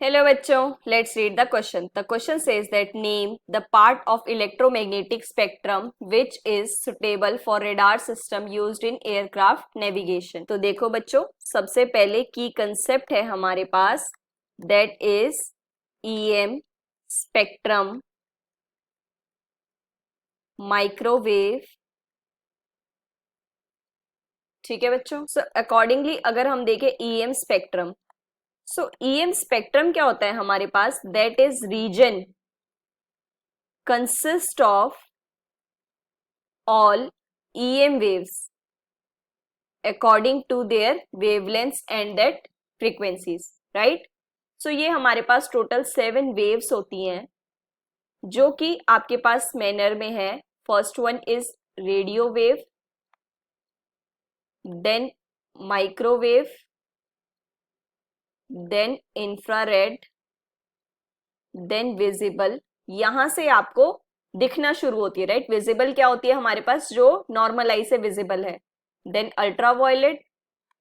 Hello bachcho, let's read the question. The question says that name the part of electromagnetic spectrum which is suitable for radar system used in aircraft navigation. तो देखो बच्चों, सबसे पहले की concept है हमारे पास that is EM spectrum, microwave. ठीक है बच्चों. सो अकॉर्डिंगली अगर हम देखें EM spectrum, so EM spectrum क्या होता है हमारे पास? That is region consist of all EM waves according to their wavelengths and that frequencies, right? सो ये हमारे पास टोटल 7 वेव्स होती हैं जो कि आपके पास मैनर में है. First one is radio wave, then microwave, then infrared, then visible. यहां से आपको दिखना शुरू होती है, राइट? विजिबल क्या होती है हमारे पास? जो नॉर्मल आई से विजिबल है. Then ultraviolet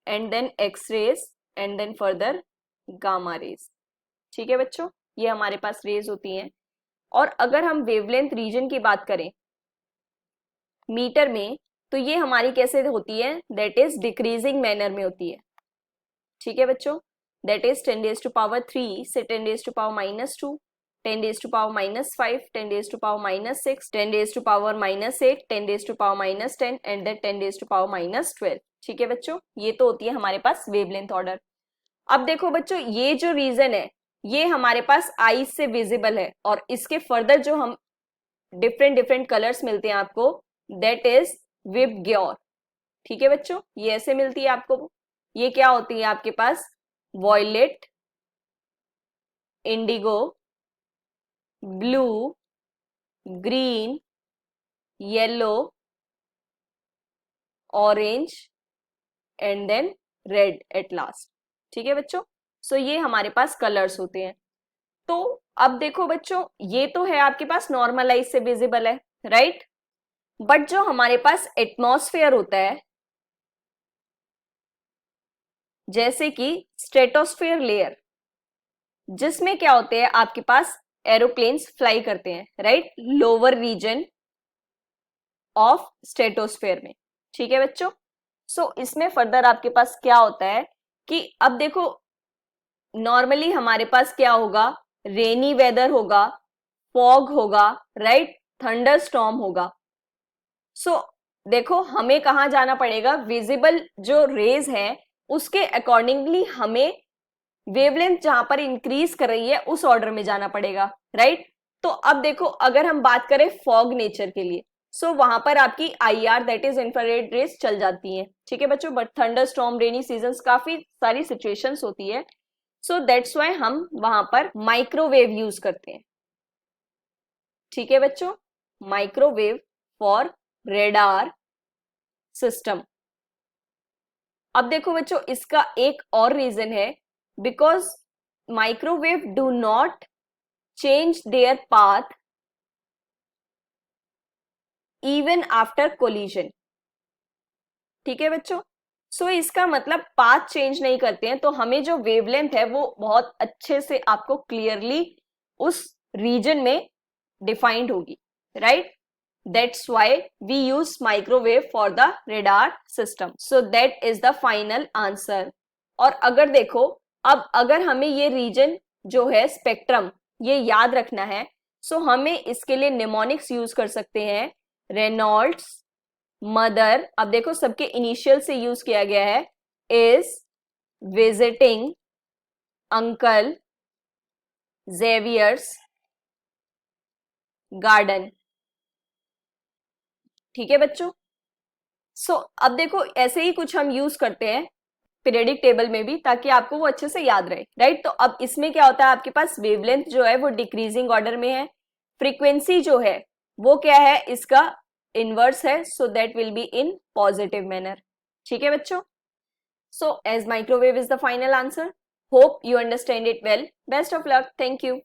and then x rays and then further gamma rays. ठीक है बच्चों, ये हमारे पास रेज होती हैं. और अगर हम वेवलेंथ रीजन की बात करें मीटर में, तो ये हमारी कैसे होती है? दैट इज डिक्रीजिंग मैनर में होती है. ठीक है बच्चों, दैट इज 10⁻³ से 10⁻⁻², 10⁻⁻5, 10⁻⁻6, 10⁻⁻8, 10⁻⁻10 एंड देन 10⁻⁻12. ठीक है बच्चों, ये तो होती है हमारे पास वेवलेंथ ऑर्डर. अब देखो बच्चों, ये जो रीजन है ये हमारे पास आई से विजिबल है, और इसके फर्दर जो हम डिफरेंट कलर्स मिलते हैं आपको, दैट इज विबग्योर. ठीक है बच्चों, ये ऐसे मिलती है आपको. ये क्या होती है आपके पास? Violet, indigo, blue, green, yellow, orange and then red at last. ठीक है बच्चों, सो ये हमारे पास कलर्स होते हैं. तो अब देखो बच्चों, ये तो है आपके पास नॉर्मलाइज से विजिबल है, राइट? बट जो हमारे पास एटमॉस्फेयर होता है, जैसे कि स्ट्रेटोस्फेयर लेयर, जिसमें क्या होते हैं आपके पास एरोप्लेन्स फ्लाई करते हैं, right? Lower region of stratosphere में. ठीक है बच्चों, सो इसमें फर्दर आपके पास क्या होता है कि अब देखो नॉर्मली हमारे पास क्या होगा? रेनी वेदर होगा, फॉग होगा, राइट? थंडर स्टॉर्म होगा. सो देखो हमें कहाँ जाना पड़ेगा? विजिबल जो रेज है उसके अकॉर्डिंगली हमें वेवलेंथ जहां पर इंक्रीज कर रही है उस ऑर्डर में जाना पड़ेगा, राइट? तो अब देखो अगर हम बात करें फॉग नेचर के लिए, सो वहां पर आपकी IR that is infrared rays चल जाती हैं. ठीक है बच्चों, but thunder storm, rainy seasons, काफी सारी सिचुएशंस होती है. सो दैट्स वाई हम वहां पर माइक्रोवेव यूज करते हैं. ठीक है बच्चों, माइक्रोवेव फॉर रेडार सिस्टम. अब देखो बच्चों, इसका एक और रीजन है, because microwave do not change their path even after collision. ठीक है बच्चों, सो इसका मतलब पाथ चेंज नहीं करते हैं, तो हमें जो वेवलेंथ है वो बहुत अच्छे से आपको क्लियरली उस रीजन में डिफाइंड होगी, right? That's why we use microwave for the radar system. So that is the final answer. और अगर देखो, अब अगर हमें ये रीजन जो है स्पेक्ट्रम ये याद रखना है, सो हमें इसके लिए निमोनिक्स यूज कर सकते हैं. रेनॉल्ड्स, मदर, अब देखो सबके इनिशियल से यूज किया गया है, is, visiting, uncle, Xavier's, garden. ठीक है बच्चों, सो अब देखो ऐसे ही कुछ हम यूज करते हैं पीरियडिक टेबल में भी, ताकि आपको वो अच्छे से याद रहे, राइट? तो अब इसमें क्या होता है आपके पास वेवलेंथ जो है वो डिक्रीजिंग ऑर्डर में है, फ्रीक्वेंसी जो है वो क्या है? इसका इनवर्स है, so that will be in positive manner. ठीक है बच्चों, so as microwave is the final answer. Hope you understand it well. Best of luck. Thank you.